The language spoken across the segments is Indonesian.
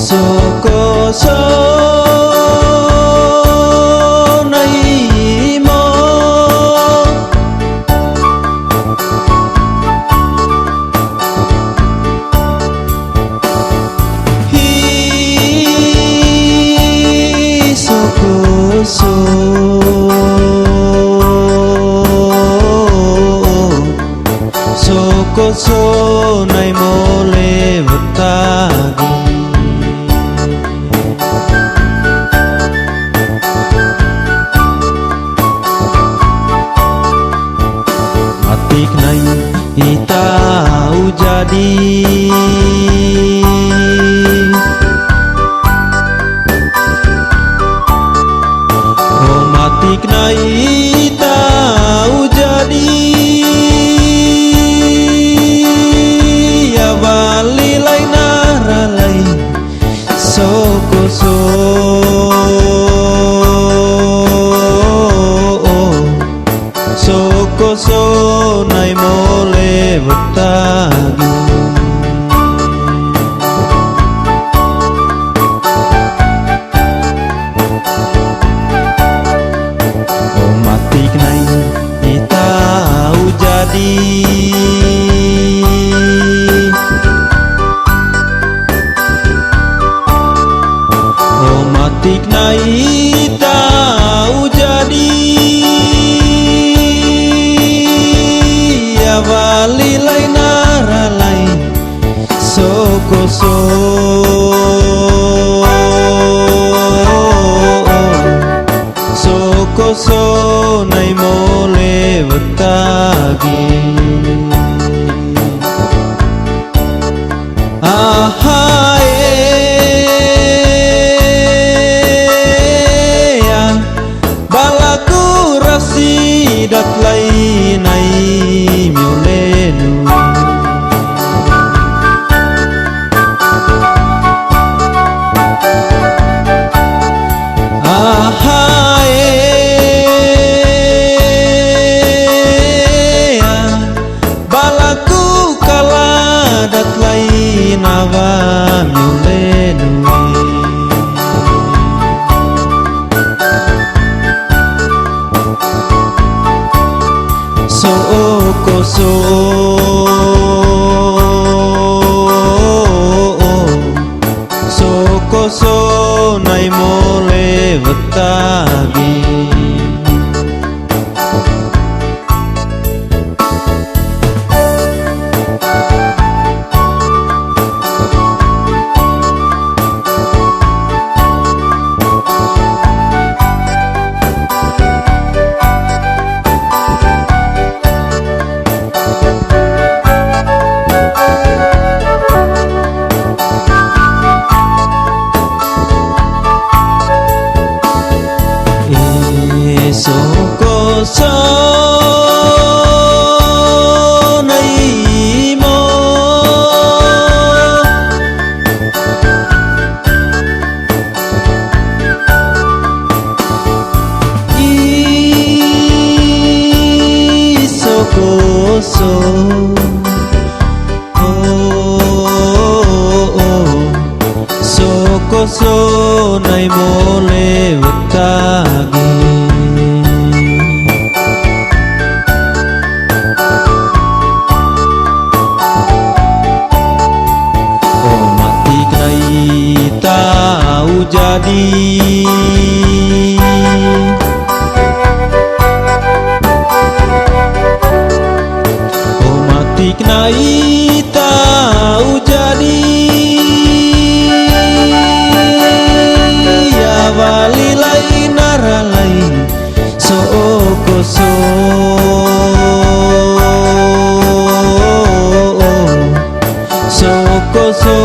Soko so nai mo hi soko so soko so nai mo lewatagi matik nai itau jadi oh matik nai itau jadi ya bali lai naralai soko so soko so nai mole betagi oh matik nai itau jadi oh matik nai itau jadi bali lai naralai soko so soko so nai mole betagi balaku rasidat lai nai miolenu balaku kaladat lai nawa miolenu soko so soko so nai mole betagi soko so nai mo i soko so soko so nai mole betagi tau jadi oh matik nai tau jadi ya bali lai naralai soko so soko so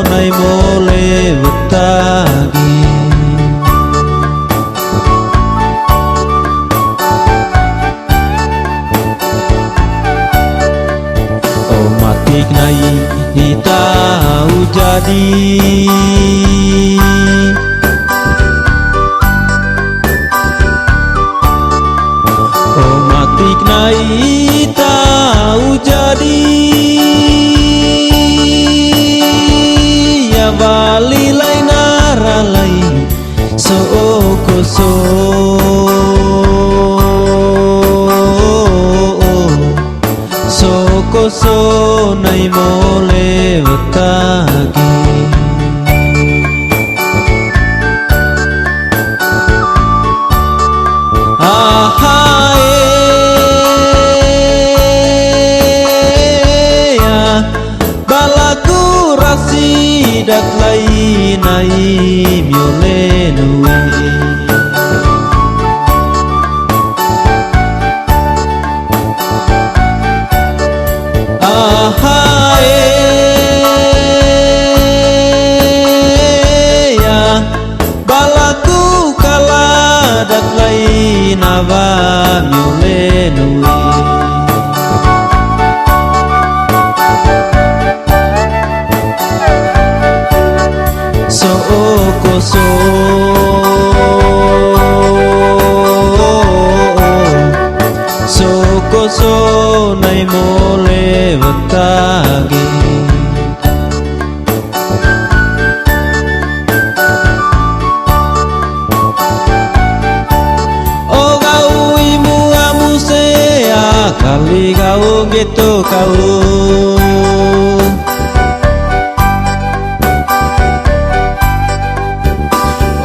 nai mole betagi oh matik nai jadi. Oh matik nai tahu jadi, ya bali lain arah lain so koso. Koso nai mole wetagi. Ya balaku rasidat lai nai miole nuwe. Ya balaku kaladat lain ava miole nuwe. So koso so koso nai mole wetagi. Oh kau imu amuse kali kau gitu kau.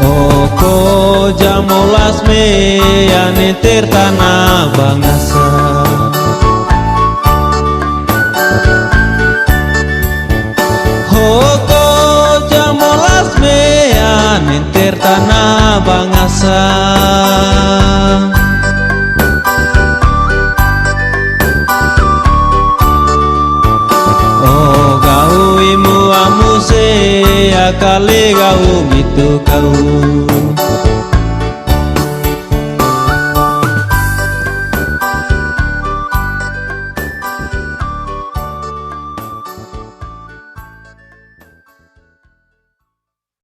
Oh ko jamolas me aneter tanah bangasa. Hoko jamolas mea nenter tanah bangasa. Oh gau imu amuse akale gau gitu kau.